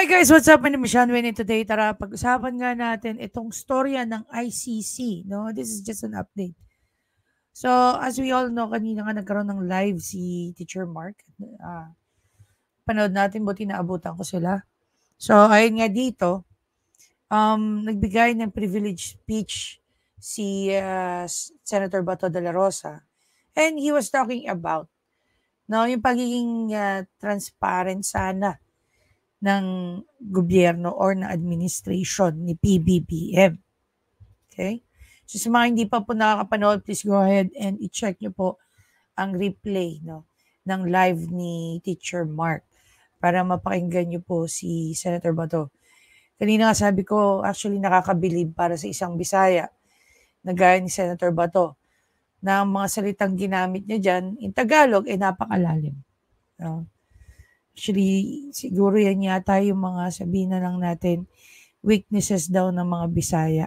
Hi guys, what's up? My name is Sean Winnie. Today, tara pag-usapan nga natin itong storya ng ICC. No, this is just an update. So, as we all know, kanina nga nagkaroon ng live si Teacher Mark. Panood natin, buti naabutan ko sila. So, ayun nga dito, nagbigay ng privilege speech si Senator Bato de la Rosa. And he was talking about yung pagiging transparent sana ng gobyerno or ng administration ni PBBM. Okay? So sa mga hindi pa po nakakapanood, please go ahead and i-check nyo po ang replay ng live ni Teacher Mark para mapakinggan nyo po si Senator Bato. Kanina nga sabi ko, actually nakakabilib para sa isang Bisaya na gaya ni Senator Bato na ang mga salitang ginamit niya dyan in Tagalog ay napakalalim. Actually, siguro yan yata yung mga sabihin na lang natin, weaknesses daw ng mga Bisaya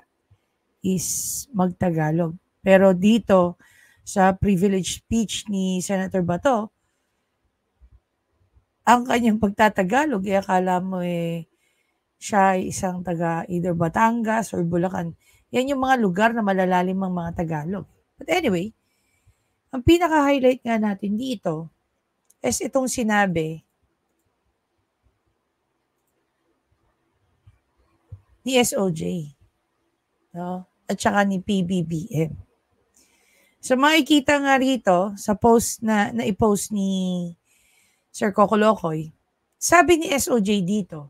is magtagalog. Pero dito, sa privilege speech ni Senator Bato, ang kanyang pagtatagalog, akala mo siya ay isang taga either Batangas or Bulacan. Yan yung mga lugar na malalalim ang mga Tagalog. But anyway, ang pinaka-highlight nga natin dito is itong sinabi ni SOJ at saka ni PBBM. So makikita nga rito sa post na i-post ni Sir Coco Locoy, sabi ni SOJ dito,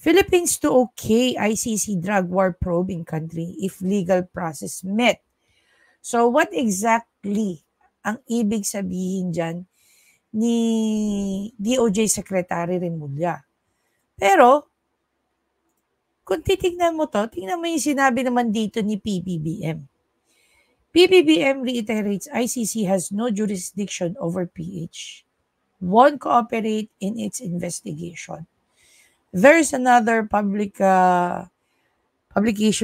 Philippines to okay ICC drug war probe in country if legal process met. So what exactly ang ibig sabihin dyan ni DOJ Secretary Remulla? Pero kung titignan mo to, tingnan mo yung sinabi naman dito ni PBBM. PBBM reiterates ICC has no jurisdiction over PH. Won't cooperate in its investigation. There's another publication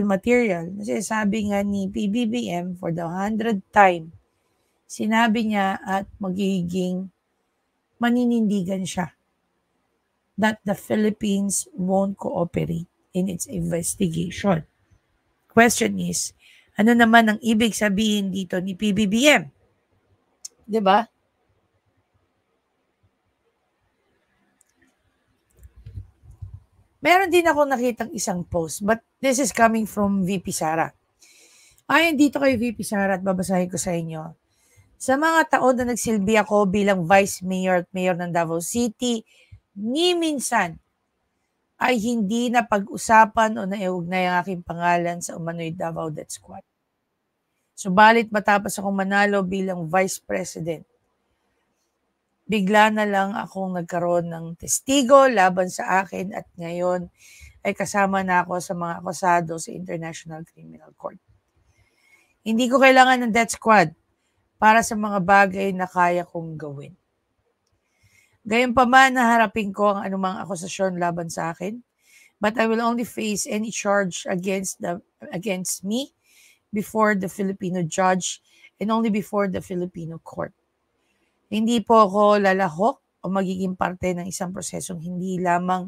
material na sinasabi nga ni PBBM for the 100th time. Sinabi niya at magiging maninindigan siya that the Philippines won't cooperate in its investigation. Question is, ano naman ang ibig sabihin dito ni PBBM? 'Di ba? Meron din ako nakitang isang post, but this is coming from VP Sara. Ayon dito kay VP Sara at babasahin ko sa inyo. Sa mga taon na nagsilbi ako bilang Vice Mayor at Mayor ng Davao City, ni minsan ay hindi na pag-usapan o naiugnay ang aking pangalan sa umano'y Davao Death Squad. Subalit matapos akong manalo bilang Vice President, bigla na lang akong nagkaroon ng testigo laban sa akin at ngayon ay kasama na ako sa mga akusado sa International Criminal Court. Hindi ko kailangan ng Death Squad para sa mga bagay na kaya kong gawin. Gayunpaman, naharapin ko ang anumang akusasyon laban sa akin, but I will only face any charge against me before the Filipino judge and only before the Filipino court. Hindi po ako lalahok o magiging parte ng isang prosesong hindi lamang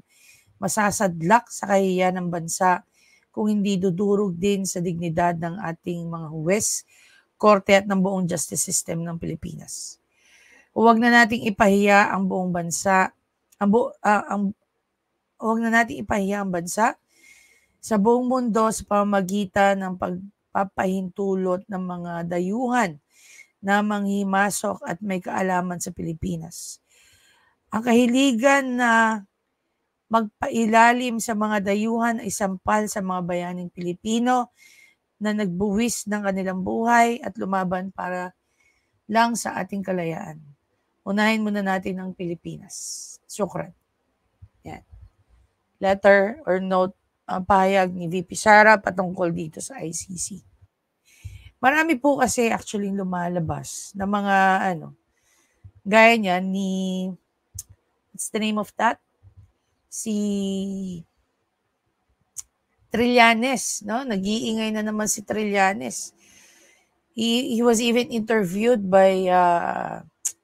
masasadlak sa kahihiyan ng bansa kung hindi dudurog din sa dignidad ng ating mga huwes, korte at ng buong justice system ng Pilipinas. Huwag na nating ipahiya ang buong bansa, huwag na nating ipahiya ang bansa sa buong mundo sa pamamagitan ng pagpapahintulot ng mga dayuhan na manghimasok at may kaalaman sa Pilipinas. Ang kahiligan na magpailalim sa mga dayuhan ay sampal sa mga bayaning Pilipino na nagbuwis ng kanilang buhay at lumaban para lang sa ating kalayaan. Unahin muna natin ang Pilipinas. Syukran. Yan. Letter or note, pahayag ni VP Sara patungkol dito sa ICC. Marami po kasi actually lumalabas na mga gaya niyan ni, what's the name of that? Si Trillanes, no? Nag-iingay na naman si Trillanes. He was even interviewed by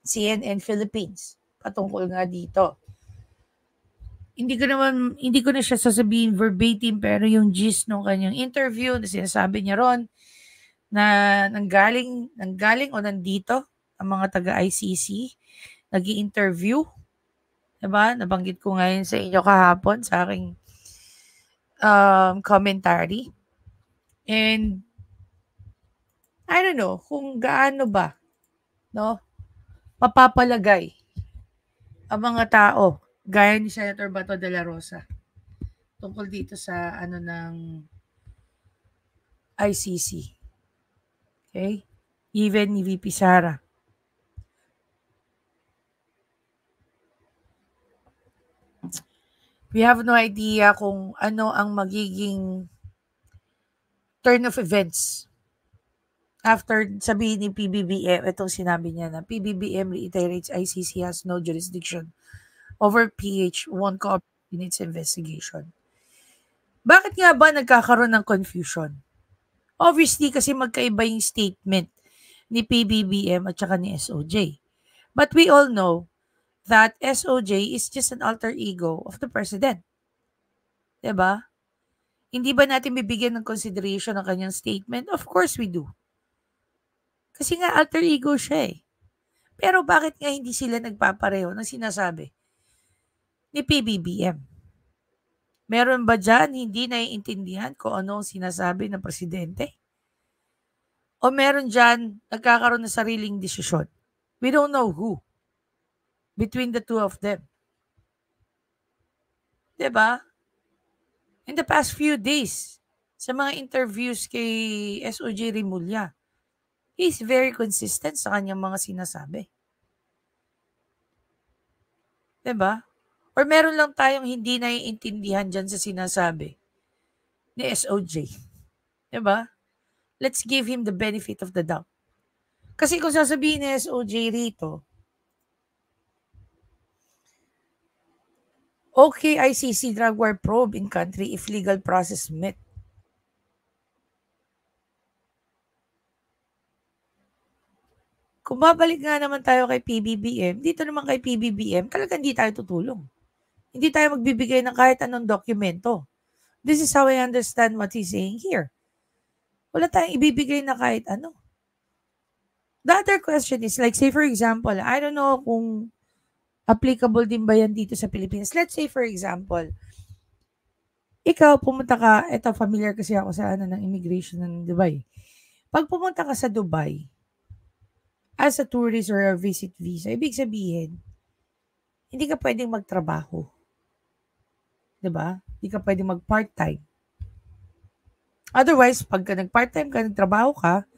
CNN Philippines patungkol nga dito. hindi ko na siya sasabihin verbatim, pero yung gist ng kanyang interview na sinasabi niya ron na nanggaling o nandito ang mga taga-ICC, nag-i-interview, 'di ba? Nabanggit ko nga yun sa inyo kahapon sa aking commentary. And I don't know kung gaano ba, no, mapapalagay ang mga tao gaya ni Senator Bato de la Rosa tungkol dito sa ano ng ICC. Okay? Even ni VP Sara. We have no idea kung ano ang magiging turn of events after sabihin ni PBBM, itong sinabi niya na PBBM reiterates ICC has no jurisdiction over PH, won't cooperate in its investigation. Bakit nga ba nagkakaroon ng confusion? Obviously, kasi magkaiba yung statement ni PBBM at saka ni SOJ. But we all know that SOJ is just an alter ego of the president. Diba? Hindi ba natin bibigyan ng consideration ang kanyang statement? Of course we do. Kasi nga alter ego siya eh. Pero bakit nga hindi sila nagpapareho ng sinasabi ni PBBM? Meron ba dyan hindi naiintindihan kung ano ang sinasabi ng presidente? O meron dyan nagkakaroon ng sariling desisyon? We don't know who between the two of them. Diba? In the past few days, sa mga interviews kay SOJ Rimulya, he's very consistent sa kanyang mga sinasabi. Diba? Or meron lang tayong hindi naiintindihan dyan sa sinasabi ni SOJ. Diba? Let's give him the benefit of the doubt. Kasi kung sasabihin ni SOJ rito, okay, ICC drug war probe in country if legal process met. Kung babalik nga naman tayo kay PBBM, dito naman kay PBBM, talagang hindi tayo tutulong. Hindi tayo magbibigay ng kahit anong dokumento. This is how I understand what he's saying here. Wala tayong ibibigay na kahit ano. The other question is, like say for example, I don't know kung applicable din ba yan dito sa Pilipinas. Let's say for example, ikaw pumunta ka, eto familiar kasi ako sa ano ng immigration ng Dubai. Pag pumunta ka sa Dubai, as a tourist or a visit visa, ibig sabihin, hindi ka pwedeng magtrabaho. 'Di ba? Hindi ka pwedeng mag-part-time. Otherwise, pag nag-part-time ka, nagtrabaho ka,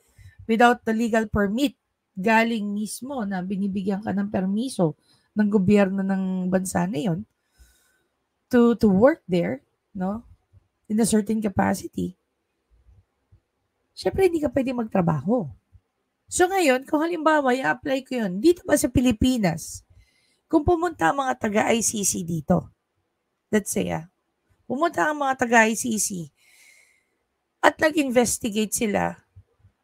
without the legal permit, galing mismo na binibigyan ka ng permiso ng gobyerno ng bansa na yon to work there, no? In a certain capacity. Syempre, hindi ka pwedeng magtrabaho. So ngayon, kung halimbawa, i-apply ko yun, dito ba sa Pilipinas, kung pumunta ang mga taga-ICC dito, let's say, pumunta ang mga taga-ICC at nag-investigate sila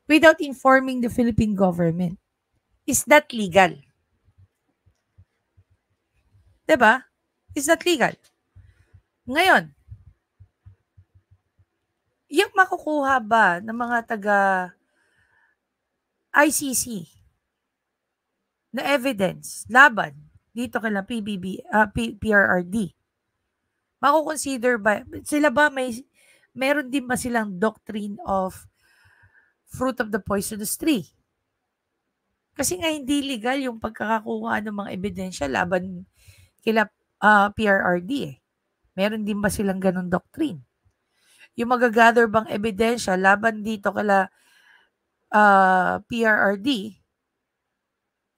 without informing the Philippine government, is that legal? Diba? Is that legal? Ngayon, yung makukuha ba ng mga taga-ICC na evidence laban dito kay PRRD, makukonsider ba, sila ba meron din ba silang doctrine of fruit of the poisonous tree? Kasi nga hindi legal yung pagkakakuha ng mga ebidensya laban kila PRRD eh. Meron din ba silang ganun doctrine? Yung magagather bang ebidensya laban dito kala PRRD,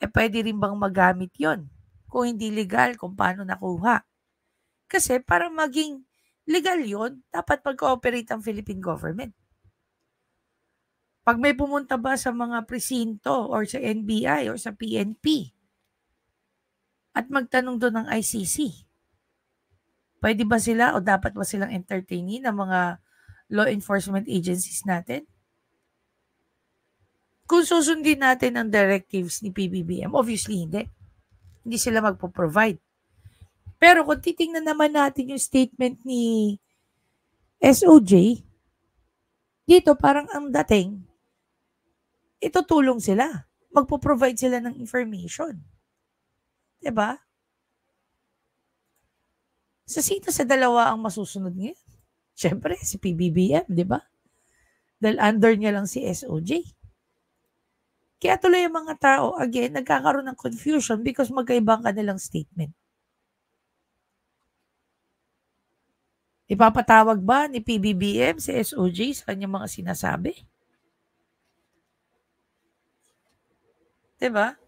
pwede rin bang magamit yon? Kung hindi legal, kung paano nakuha? Kasi para maging legal yon, dapat mag-cooperate ang Philippine government. Pag may pumunta ba sa mga presinto or sa NBI or sa PNP at magtanong doon ng ICC, pwede ba sila o dapat ba silang entertainin ng mga law enforcement agencies natin? Kung susundin natin ang directives ni PBBM, obviously hindi. Hindi sila magpo-provide. Pero kung titingnan naman natin yung statement ni SOJ, dito parang ang dating, itutulong sila. Magpo-provide sila ng information. Diba? So, sino sa dalawa ang masusunod ngayon? Siyempre, si PBBM, di ba? Dahil under niya lang si SOJ. Kaya tuloy yung mga tao, again, nagkakaroon ng confusion because magkaiba ang kanilang statement. Ipapatawag ba ni PBBM si SOJ sa kanyang mga sinasabi? Diba?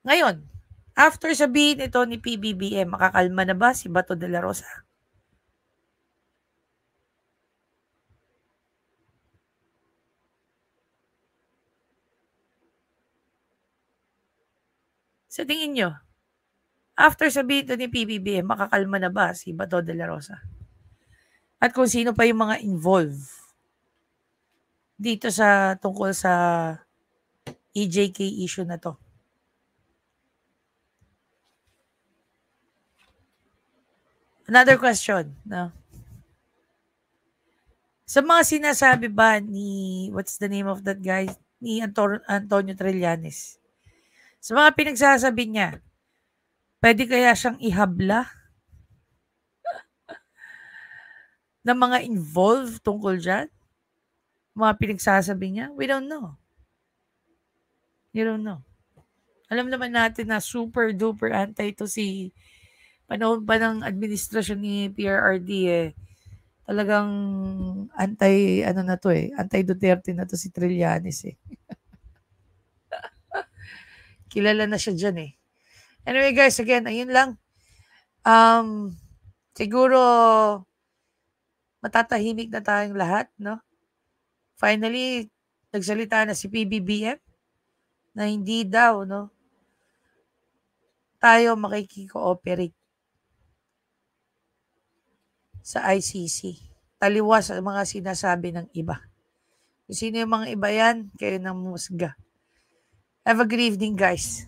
Ngayon, after sabihin ito ni PBBM, makakalma na ba si Bato de la Rosa? Sa tingin nyo, after sabihin ito ni PBBM, makakalma na ba si Bato de la Rosa? At kung sino pa yung mga involved dito sa tungkol sa EJK issue na to. Another question, no? Sa mga sinasabi ba ni, what's the name of that guy? Ni Antonio Trillanes. Sa mga pinagsasabi niya, pwede kaya siyang ihabla ng mga involved tungkol dyan? Mga pinagsasabi niya? We don't know. You don't know. Alam naman natin na super duper anti ito si panahon pa ng administrasyon ni PRRD talagang anti Duterte na to si Trillanes Kilala na siya dyan Anyway guys, again, ayun lang. Siguro matatahimik na tayong lahat, no? Finally, nagsalita na si PBBM na hindi daw, no, tayo makikikooperate sa ICC. Taliwas sa mga sinasabi ng iba. Kung sino yung mga iba yan, kayo nang musga. Have a good evening, guys.